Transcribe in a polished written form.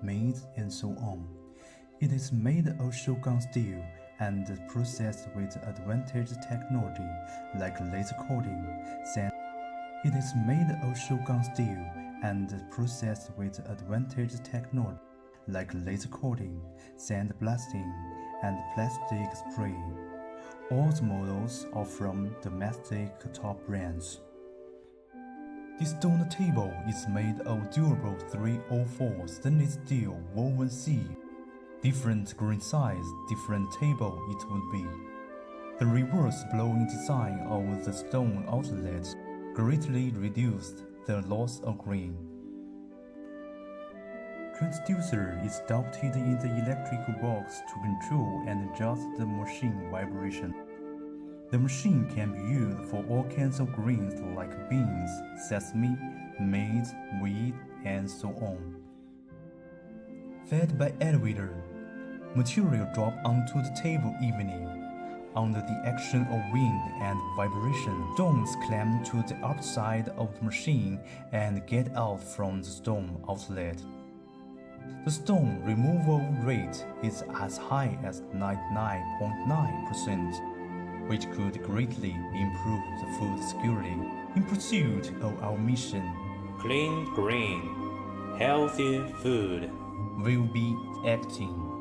maize, and so on. It is made of shogun steel and processed with advanced technology like laser coating. It is made of shogun steel and processed with advanced technology like laser coating, sandblasting, and plastic spray. All the models are from domestic top brands. The stone table is made of durable 304 stainless steel woven C. Different grain size, different table it would be. The reverse blowing design of the stone outlet greatly reduced the loss of grain. Transducer is adopted in the electrical box to control and adjust the machine vibration. The machine can be used for all kinds of grains like beans, sesame, maize, wheat, and so on. Fed by elevator, material drop onto the table evenly. Under the action of wind and vibration, stones climb to the outside of the machine and get out from the stone outlet. The stone removal rate is as high as 99.9%, which could greatly improve the food security. In pursuit of our mission, Clean grain, healthy food. we'll be acting